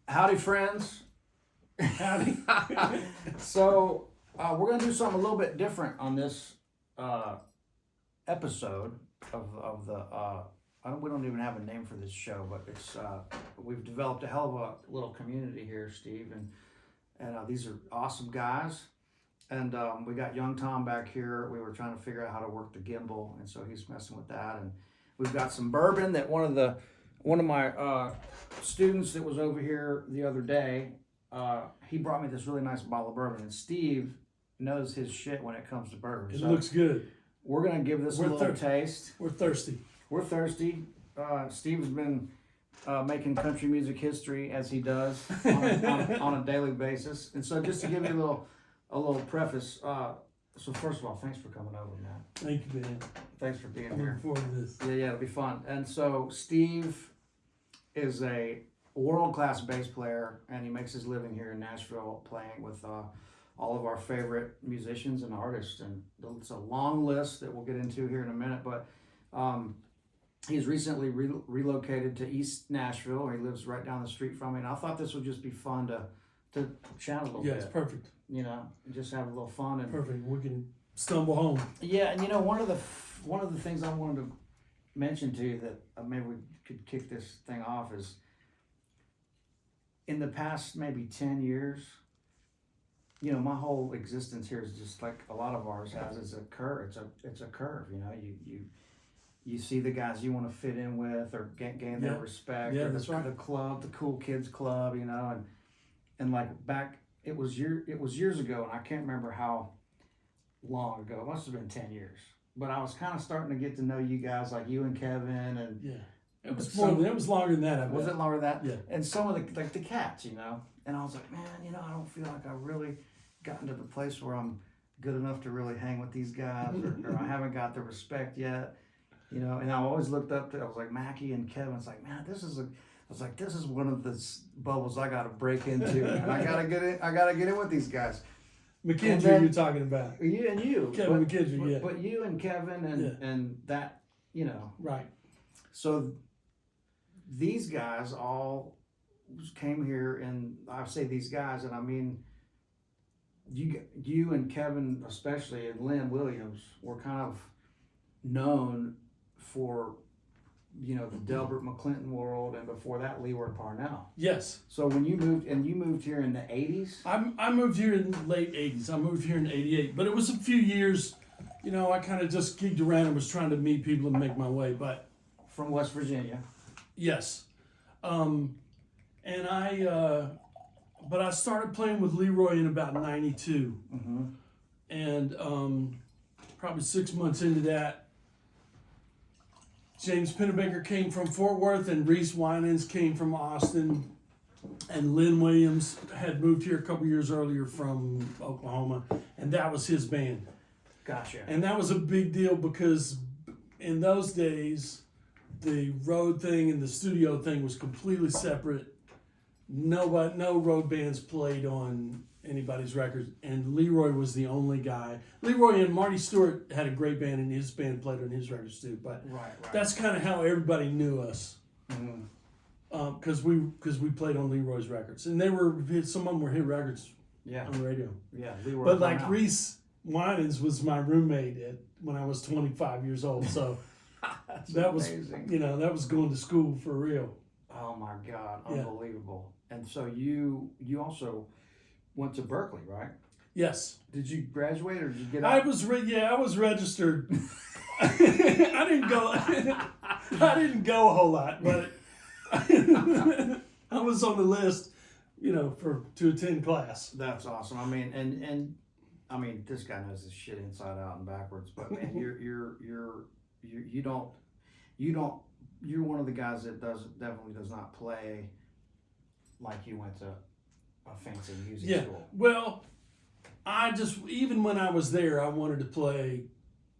Howdy, friends. Howdy. So, we're going to do something a little bit different on this episode of the. We don't even have a name for this show, but it's we've developed a hell of a little community here, Steve, and these are awesome guys. And we got young Tom back here. We were trying to figure out how to work the gimbal, and so he's messing with that. And we've got some bourbon that one of my students that was over here the other day, he brought me this really nice bottle of bourbon. And Steve knows his shit when it comes to bourbon. It looks good. We're gonna give this a little taste. We're thirsty. We're thirsty. Steve's been making country music history as he does on a daily basis. And so just to give you a little preface, so first of all, thanks for coming over, man. Thank you, man. Thanks for being Looking here. forward to this. Yeah, it'll be fun. And so Steve is a world-class bass player, and he makes his living here in Nashville playing with all of our favorite musicians and artists. And it's a long list that we'll get into here in a minute, but he's recently relocated to East Nashville. He lives right down the street from me, and I thought this would just be fun to chat a little bit. Yeah, it's perfect. You know, just have a little fun. And Perfect. We can stumble home. yeah, and you know, one of the things I wanted to mention to you that maybe we could kick this thing off is in the past maybe 10 years, you know, my whole existence here is just like a lot of ours has. It's a curve. It's a curve. You know, you see the guys you want to fit in with or gain their respect. Yeah, or that's right. The club, the cool kids club. You know, and like back. It was years ago, and I can't remember how long ago. It must have been 10 years. But I was kind of starting to get to know you guys, like you and Kevin, and Yeah. It was longer than that, I bet. Was it longer than that? Yeah. And some of the cats, you know. And I was like, man, you know, I don't feel like I really gotten to the place where I'm good enough to really hang with these guys, or I haven't got the respect yet, you know. And I always looked up to, I was like, Mackey and Kevin. It's like, man, this is one of the bubbles I got to break into. And I gotta get in with these guys. McKendry, you're talking about. You. Kevin McKendry, yeah. But you and Kevin and that, you know. Right. So these guys all came here, and I say these guys, and I mean you and Kevin especially, and Lynn Williams were kind of known for, you know, the Delbert McClinton world, and before that, Leroy Parnell. Yes. So when you moved here in the 80s? I moved here in the late 80s. I moved here in 88. But it was a few years, you know, I kind of just gigged around and was trying to meet people and make my way. But From West Virginia. yes. But I started playing with Leroy in about 92. Mm-hmm. And probably 6 months into that, James Pennebaker came from Fort Worth, and Reese Winans came from Austin, and Lynn Williams had moved here a couple years earlier from Oklahoma, and that was his band. Gotcha. And that was a big deal because in those days, the road thing and the studio thing was completely separate. No road bands played on anybody's records, and Leroy was the only guy. Leroy and Marty Stewart had a great band, and his band played on his records too. But right. that's kind of how everybody knew us, because we played on Leroy's records, and some of them were hit records on the radio. Yeah, Leroy. But like Reese Winans was my roommate when I was 25 years old, so that was amazing. you know, that was going to school for real. Oh my God, unbelievable! Yeah. And so you also went to Berkeley, right? Yes. Did you graduate or did you get out? I was registered. I didn't go a whole lot, but I was on the list, you know, to attend class. That's awesome. I mean, and I mean, this guy knows this shit inside out and backwards. But man, you're one of the guys that definitely does not play like you went to a fancy music school. Well, even when I was there, I wanted to play,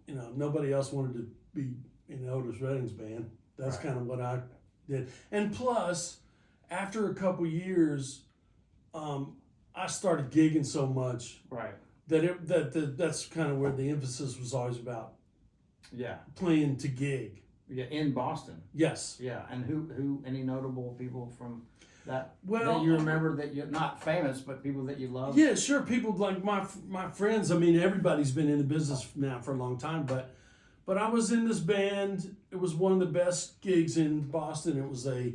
you know, nobody else wanted to be in Otis Redding's band. That's kind of what I did. And plus, after a couple years, I started gigging so much that's kind of where the emphasis was always about. Yeah. Playing to gig. Yeah, in Boston. Yes. Yeah, and who any notable people from that Well, that you remember that you're not famous, but people that you love? Yeah, sure. People like my friends. I mean, everybody's been in the business now for a long time, but I was in this band. It was one of the best gigs in Boston. It was a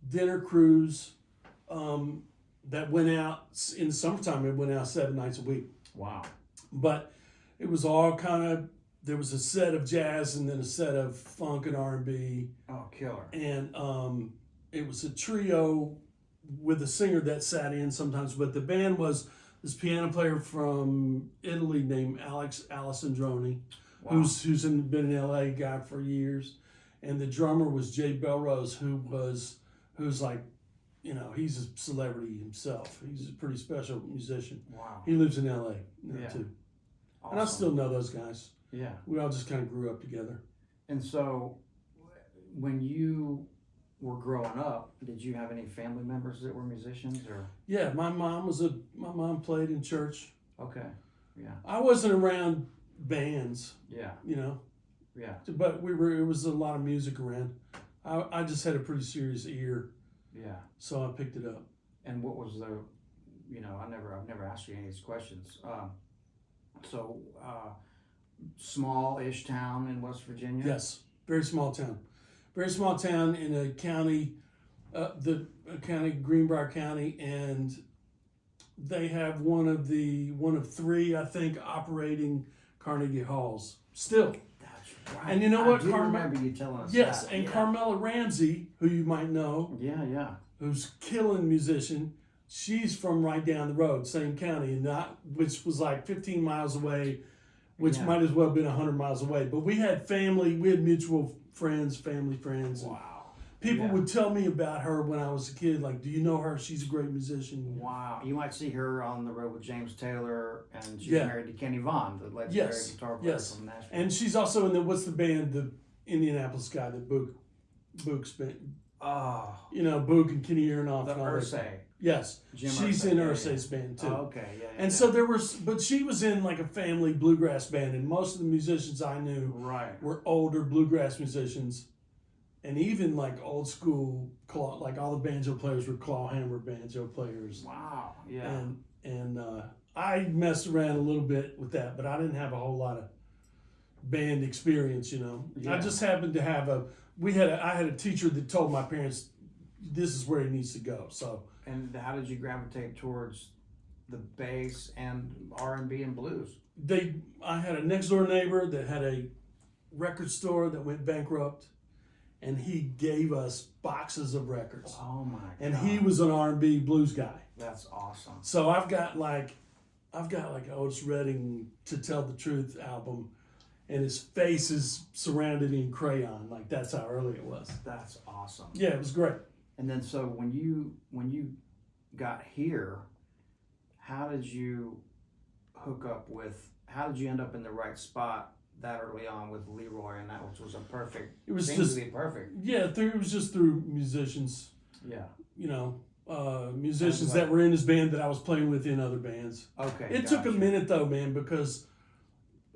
dinner cruise that went out in the summertime. It went out 7 nights a week. Wow. But it was all kind of, there was a set of jazz and then a set of funk and R&B. Oh, killer. And it was a trio with a singer that sat in sometimes. But the band was this piano player from Italy named Alessandroni, Wow. who's been an LA guy for years. And the drummer was Jay Belrose, who's like, he's a celebrity himself. He's a pretty special musician. Wow. He lives in LA now Yeah. too. Awesome. And I still know those guys. Yeah. We all just kind of grew up together. And so, when you were growing up, did you have any family members that were musicians, or? Yeah, my mom played in church. Okay. Yeah. I wasn't around bands, Yeah. Yeah. but it was a lot of music around. I just had a pretty serious ear, Yeah. so I picked it up. And what was the, I've never asked you any of these questions. So, small-ish town in West Virginia? Yes, very small town. Very small town in a county, Greenbrier County, and they have one of three, I think, operating Carnegie Halls still. That's right. And you know what, I do remember you telling us Yes, that. and Yeah. Carmela Ramsey, who you might know, Yeah. who's killing musician. She's from right down the road, same county, and which was like 15 miles away, which Yeah. might as well have been 100 miles away. But we had mutual friends, family friends. And Wow. people Yeah. would tell me about her when I was a kid. Like, do you know her? She's a great musician. Wow. You might see her on the road with James Taylor, and she's Yeah. married to Kenny Vaughn, the legendary Yes. guitar player Yes. from Nashville. And she's also in the band, the Indianapolis guy that Book's been. Oh, Book and Kenny Aronoff the and all that. Ursay. Yes, Jim she's Irsay, in yeah, Ursay's band too. Oh, okay, yeah. And so but she was in like a family bluegrass band, and most of the musicians I knew Right. were older bluegrass musicians, and even like old school, like all the banjo players were clawhammer banjo players. Wow. Yeah. And I messed around a little bit with that, but I didn't have a whole lot of band experience. Yeah. I just happened to have I had a teacher that told my parents this is where he needs to go. So. And how did you gravitate towards the bass and R&B and blues? I had a next door neighbor that had a record store that went bankrupt, and he gave us boxes of records. Oh my god. And he was an R&B blues guy. That's awesome. So I've got like Otis Redding To Tell the Truth album, and his face is surrounded in crayon. Like, that's how early it was. That's awesome. Yeah, it was great. And then so when you got here, how did you end up in the right spot that early on with Leroy, and that was a perfect, It was seems just, to be perfect. yeah, it was just through musicians, Yeah. musicians that were in his band that I was playing with in other bands. Okay. It took a minute though, man, because,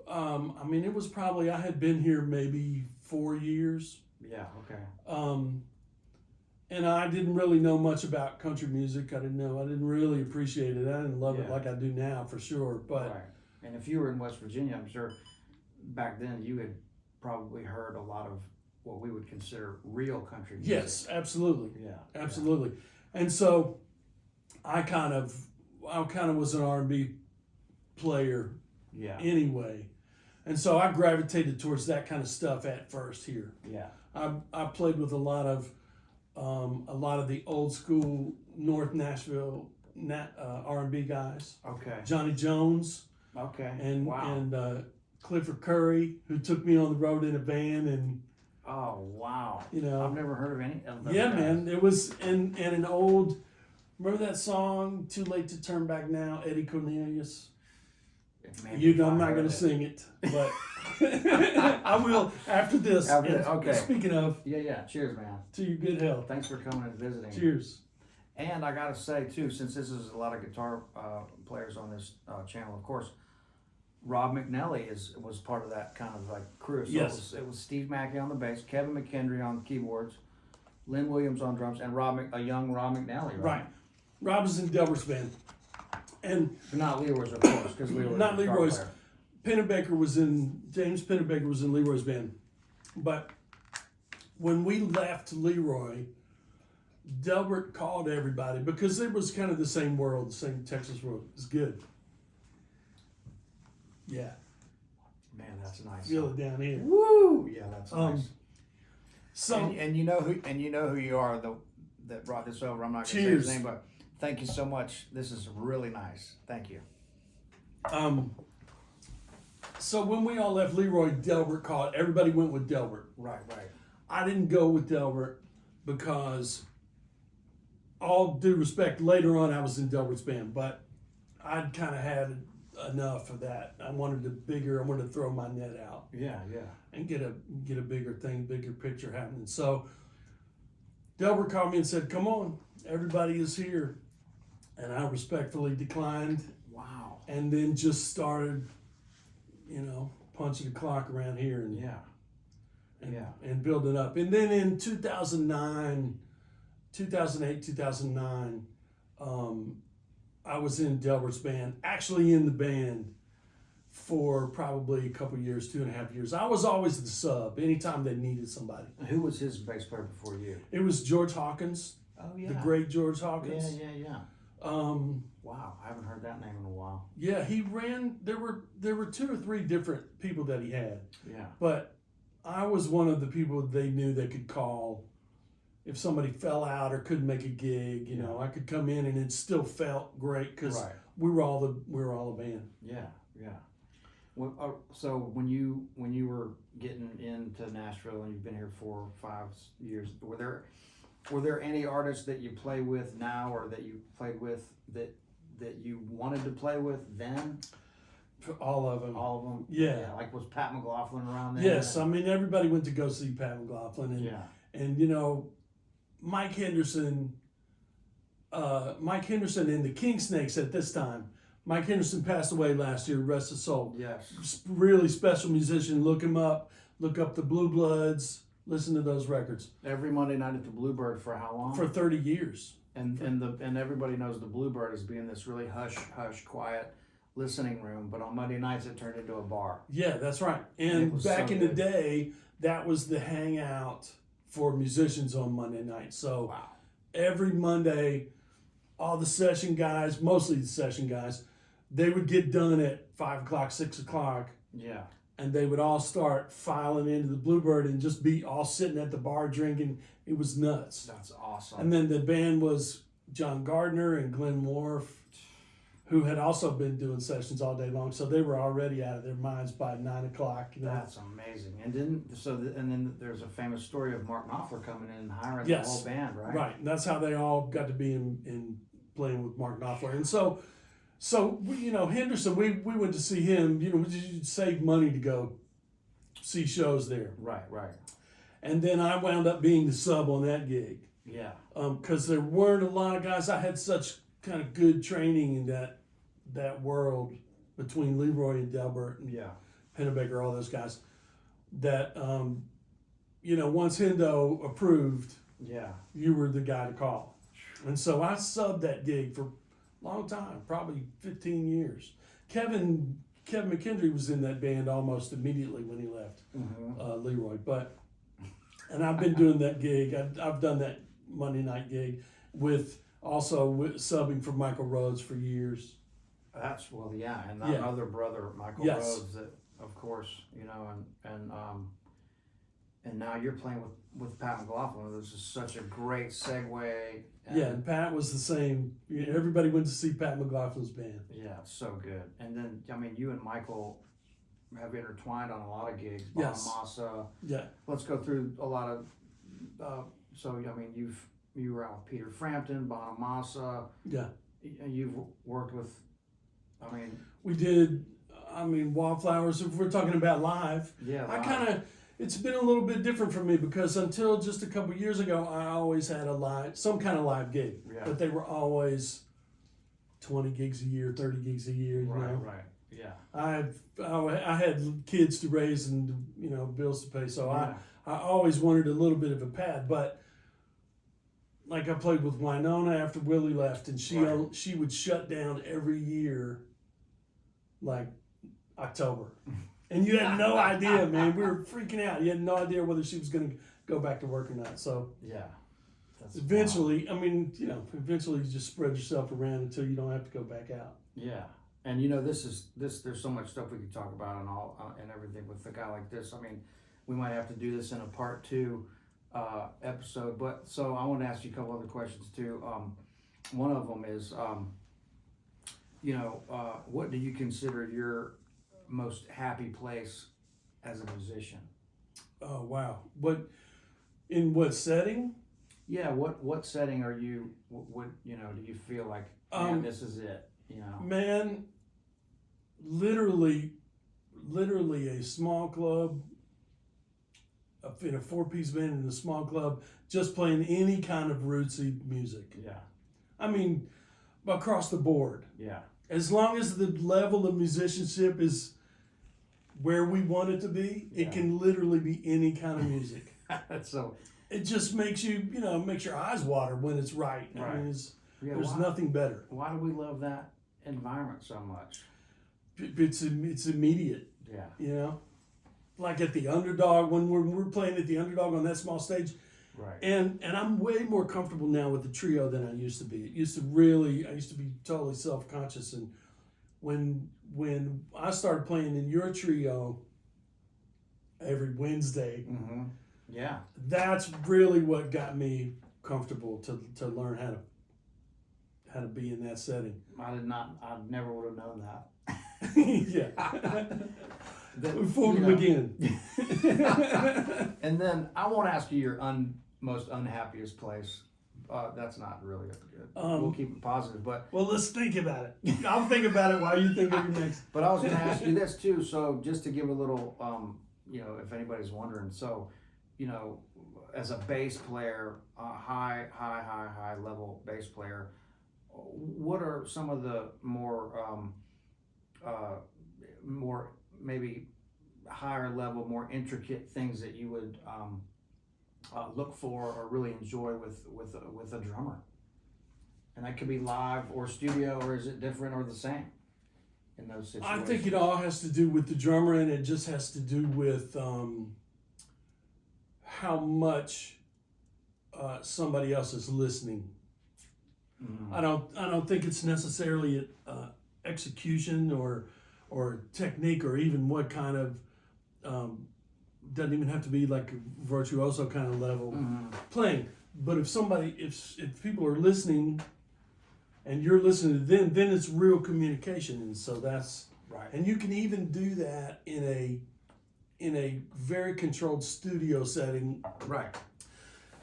it was probably, I had been here maybe 4 years. Yeah, okay. And I didn't really know much about country music. I didn't really appreciate it. I didn't love it Yeah. like I do now, for sure. But Right. And if you were in West Virginia, I'm sure back then you had probably heard a lot of what we would consider real country music. yes, absolutely. Yeah. Absolutely. And so I kind of was an R&B player Yeah. anyway. And so I gravitated towards that kind of stuff at first here. Yeah. I played with a lot of the old school North Nashville R&B guys. Okay. Johnny Jones Okay. and wow. Clifford Curry, who took me on the road in a van, and Oh wow. you know, I've never heard of any of those yeah, guys. man, it was and an old. Remember that song "Too Late to Turn Back Now"? Eddie Cornelius. Maybe I'm if I not heard going to it. sing it, but I will after this. After And this, okay. Speaking of, Yeah. Cheers, man. to your good health. Thanks for coming and visiting. Cheers. And I gotta say too, since this is a lot of guitar players on this channel, of course, Rob McNally was part of that kind of like crew. So Yes. it was Steve Mackey on the bass, Kevin McKendry on keyboards, Lynn Williams on drums, and a young Rob McNally, right? Right. Rob was in Delbert's band. And But not Leroy's, of course, because Leroy's Not the guitar Leroy's. player. James Pennebaker was in Leroy's band. But when we left Leroy, Delbert called everybody because it was kind of the same world, the same Texas world. It was good. Yeah. Man, that's nice. Feel it down here. Woo! Yeah, that's nice. So And you know who you are that brought this over. I'm not gonna say Cheers. his name, but thank you so much. This is really nice. Thank you. so when we all left Leroy, Delbert called. Everybody went with Delbert. Right. I didn't go with Delbert because, all due respect, later on I was in Delbert's band, but I'd kind of had enough of that. I wanted to throw my net out Yeah. and get a bigger thing, bigger picture happening. So Delbert called me and said, "Come on, everybody is here," and I respectfully declined, Wow. and then just started, punching the clock around here and Yeah. and building up. And then in 2008, 2009, I was in Delbert's band, actually in the band for probably a couple years, 2.5 years. I was always the sub anytime they needed somebody. Who was his bass player before you? It was George Hawkins, Oh yeah. the great George Hawkins. Yeah. Um, Wow, I haven't heard that name in a while. yeah, he ran. There were 2 or 3 different people that he had, Yeah. but I was one of the people they knew they could call if somebody fell out or couldn't make a gig. I could come in and it still felt great because Right. we were all a band. Yeah. Well, so when you were getting into Nashville and you've been here 4 or 5 years, were there any artists that you play with now or that you played with that you wanted to play with then? For all of them. All of them? Yeah. Like was Pat McLaughlin around then? Yes, I mean everybody went to go see Pat McLaughlin and Mike Henderson and the King Snakes at this time. Mike Henderson passed away last year, rest his soul. Yes. Really special musician. Look him up. Look up the Blue Bloods. Listen to those records. Every Monday night at the Bluebird for how long? For 30 years. And everybody knows the Bluebird as being this really hush, quiet listening room. But on Monday nights it turned into a bar. Yeah, that's right. It And was back so in the good. day, that was the hangout for musicians on Monday night. So Wow. every Monday, all the session guys, mostly the session guys, they would get done at 5 o'clock, 6 o'clock, Yeah. and they would all start filing into the Bluebird and just be all sitting at the bar drinking. It was nuts. That's awesome. And then the band was John Gardner and Glenn Worf, who had also been doing sessions all day long. So they were already out of their minds by 9 o'clock. That's amazing. And then there's a famous story of Mark Knopfler coming in and hiring Yes. the whole band, right? Right. And that's how they all got to be in playing with Mark Knopfler. And so Henderson, we went to see him. We saved money to go see shows there. Right. And then I wound up being the sub on that gig. Yeah. Because there weren't a lot of guys. I had such kind of good training in that world between Leroy and Delbert and Yeah. Pennebaker, all those guys, that, once Hendo approved, Yeah. you were the guy to call. And so I subbed that gig for a long time, probably 15 years. Kevin McKendry was in that band almost immediately when he left Leroy. And I've been doing that gig. I've done that Monday night gig with subbing for Michael Rhodes for years. And that other brother, Michael Yes. Rhodes, that of course, and now you're playing with Pat McLaughlin. This is such a great segue. And Pat was the same. Everybody went to see Pat McLaughlin's band. Yeah, so good. And then, you and Michael have intertwined on a lot of gigs. Yes. Bonamassa. Yeah. Let's go through a lot of, you were out with Peter Frampton, Bonamassa. Yeah. You've worked with, We did, Wildflowers, if we're talking about live. Yeah. It's been a little bit different for me because until just a couple years ago, I always had some kind of live gig. Yeah. But they were always 20 gigs a year, 30 gigs a year. Right. Yeah. I had kids to raise and, you know, bills to pay, so Yeah. I always wanted a little bit of a pad, but like I played with Wynonna after Willie left, and she would shut down every year, like October, and you had no idea, man. We were freaking out. You had no idea whether she was going to go back to work or not. So Yeah. That's eventually, I mean, you know, eventually you just spread yourself around until you don't have to go back out. Yeah. And you know, there's so much stuff we could talk about and all and everything with a guy like this. I mean, we might have to do this in a part 2 episode, but so I want to ask you a couple other questions too. One of them is, you know, what do you consider your most happy place as a musician? Oh wow! In what setting? Yeah, what setting are you? What you know? Do you feel like, man, this is it? You know, man, literally a small club, in a 4-piece band in a small club, just playing any kind of rootsy music. Yeah. I mean, across the board. Yeah. As long as the level of musicianship is where we want it to be, it can literally be any kind of music. So it just makes you, you know, makes your eyes water when it's right. Right. I mean, there's why, nothing better. Why do we love that environment so much? It's immediate. Yeah. You know, like at the Underdog, when we're playing at the Underdog on that small stage. Right. And I'm way more comfortable now with the trio than I used to be. I used to be totally self-conscious, and when I started playing in your trio every Wednesday, Mm-hmm. Yeah. that's really what got me comfortable to learn how to be in that setting. I never would have known that. Yeah. We fooled him again. And then I won't ask you your most unhappiest place. That's not really good. We'll keep it positive, but well, let's think about it. I'll think about it while you think of your next. But I was going to ask you this too. So just to give a little, you know, if anybody's wondering. So, you know, as a bass player, high level bass player, what are some of the more maybe higher level, more intricate things that you would look for or really enjoy with a drummer? And that could be live or studio, or is it different or the same in those situations? I think it all has to do with the drummer, and it just has to do with how much somebody else is listening. Mm-hmm. I don't think it's necessarily execution or technique, or even what kind of doesn't even have to be like a virtuoso kind of level playing. But if people are listening and you're listening to them, then it's real communication. And so that's right. And you can even do that in a very controlled studio setting. Right.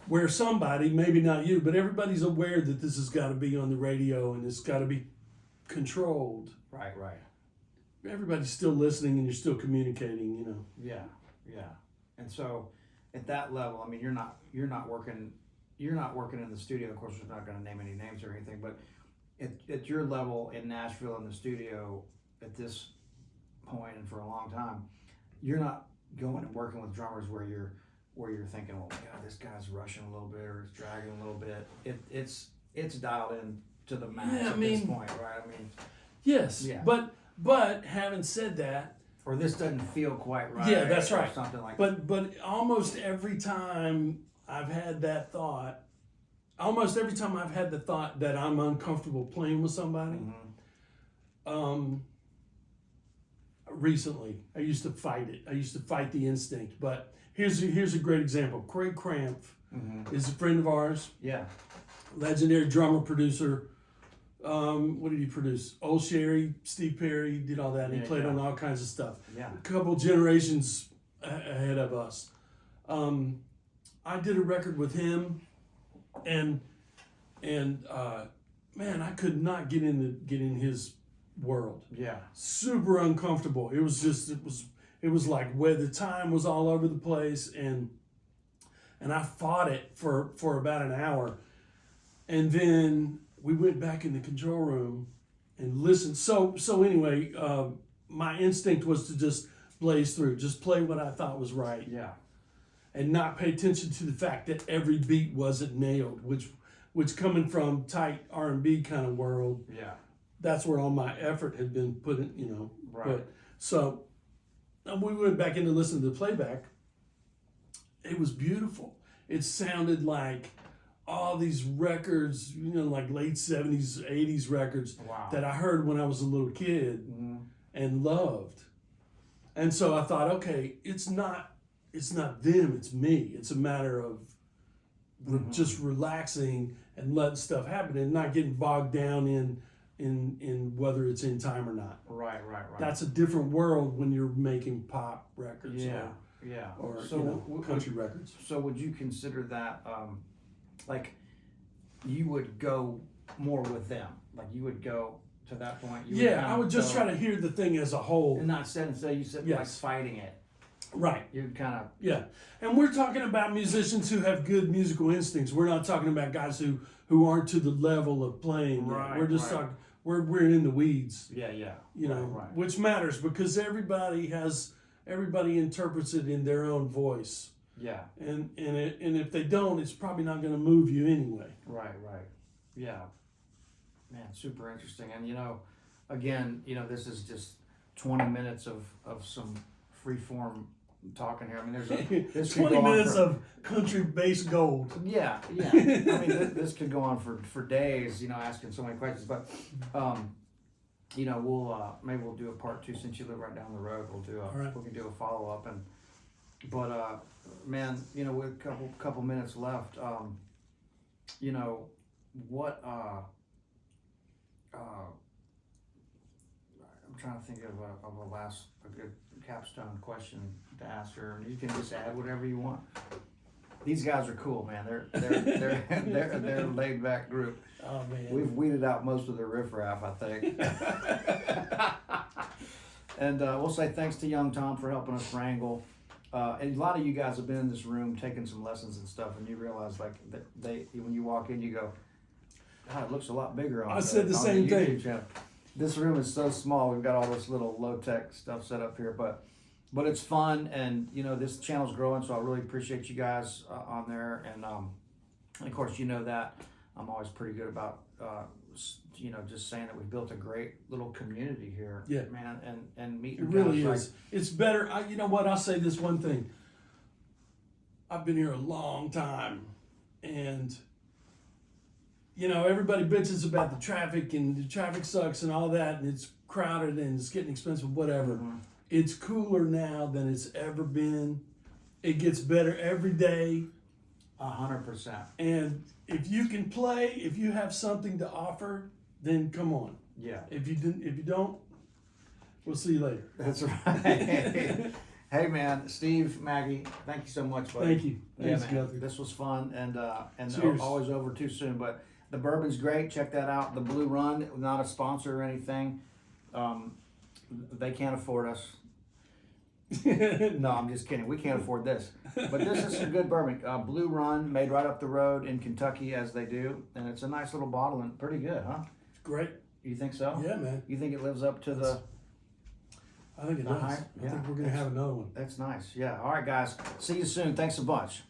Where somebody, maybe not you, but everybody's aware that this has got to be on the radio and it's got to be controlled. Right. Everybody's still listening and you're still communicating, you know. Yeah. And so at that level, I mean, you're not working in the studio. Of course, we're not going to name any names or anything, but at your level in Nashville in the studio at this point and for a long time, you're not going and working with drummers where you're thinking, oh my God, this guy's rushing a little bit or it's dragging a little bit. It's dialed in to the max this point, right? I mean, yes, yeah. But having said that, or this doesn't feel quite right. Yeah, that's or right. Something like that. But almost every time I've had that thought, that I'm uncomfortable playing with somebody, recently I used to fight it. I used to fight the instinct. But here's a great example. Craig Cramp is a friend of ours. Yeah. Legendary drummer, producer. What did he produce? Old Sherry, Steve Perry, did all that. And he played on all kinds of stuff. Yeah. A couple generations ahead of us. I did a record with him, and man, I could not get in his world. Yeah. Super uncomfortable. It was like where the time was all over the place, and I fought it for about an hour, and then we went back in the control room and listened. So anyway, my instinct was to just blaze through, just play what I thought was right, Yeah. and not pay attention to the fact that every beat wasn't nailed, which coming from tight R&B kind of world, Yeah. that's where all my effort had been put in, Right. But so we went back in to listen to the playback. It was beautiful. It sounded like all these records, like late 70s, 80s records Wow. that I heard when I was a little kid Mhm. and loved. And so I thought, okay, it's not them, it's me. It's a matter of just relaxing and letting stuff happen and not getting bogged down in whether it's in time or not. Right. That's a different world when you're making pop records Yeah. or So country records. So would you consider that like you would go more with them? Like you would go to that point? You I would just try to hear the thing as a whole. And not say you said like fighting it. Right. You'd kind of. Yeah. And we're talking about musicians who have good musical instincts. We're not talking about guys who aren't to the level of playing. Right. We're just talking, we're in the weeds. Yeah. Right. Which matters because everybody interprets it in their own voice. Yeah. And if they don't, it's probably not going to move you anyway. Right. Yeah. Man, super interesting. And again, this is just 20 minutes of some free form talking here. I mean, there's 20 minutes of country bass gold. Yeah. I mean, this could go on for days, asking so many questions. But we'll maybe we'll do a part 2 since you live right down the road. We can do a follow up but man, with a couple minutes left, what I'm trying to think of a good capstone question to ask her. You can just add whatever you want. These guys are cool, man. They're a laid back group. Oh man, we've weeded out most of the riffraff, I think. And we'll say thanks to Young Tom for helping us wrangle. And a lot of you guys have been in this room taking some lessons and stuff, and you realize like when you walk in, you go, God, it looks a lot bigger on. I said the same thing. Channel. This room is so small. We've got all this little low tech stuff set up here, but it's fun, and this channel's growing, so I really appreciate you guys on there, and of course that I'm always pretty good about just saying that we've built a great little community here, man, and meeting. It really guys is. It's better. You know what? I'll say this one thing. I've been here a long time, and everybody bitches about the traffic and the traffic sucks and all that, and it's crowded and it's getting expensive, whatever. Mm-hmm. It's cooler now than it's ever been. It gets better every day. 100%. And if you can play, if you have something to offer, then come on. Yeah. If you don't, we'll see you later. That's right. Hey man, Steve, Mackey, thank you so much, buddy. Thank you. Thanks, Guthrie. This was fun, and Cheers. Always over too soon. But the bourbon's great. Check that out. The Blue Run, not a sponsor or anything. They can't afford us. No, I'm just kidding. We can't afford this. But this is some good bourbon. Blue Run, made right up the road in Kentucky, as they do, and it's a nice little bottle and pretty good, huh? Great. You think so? Yeah, man. You think it lives up to the? I think it does. Hype? I think we're gonna have another one. That's nice. Yeah. All right, guys. See you soon. Thanks a bunch.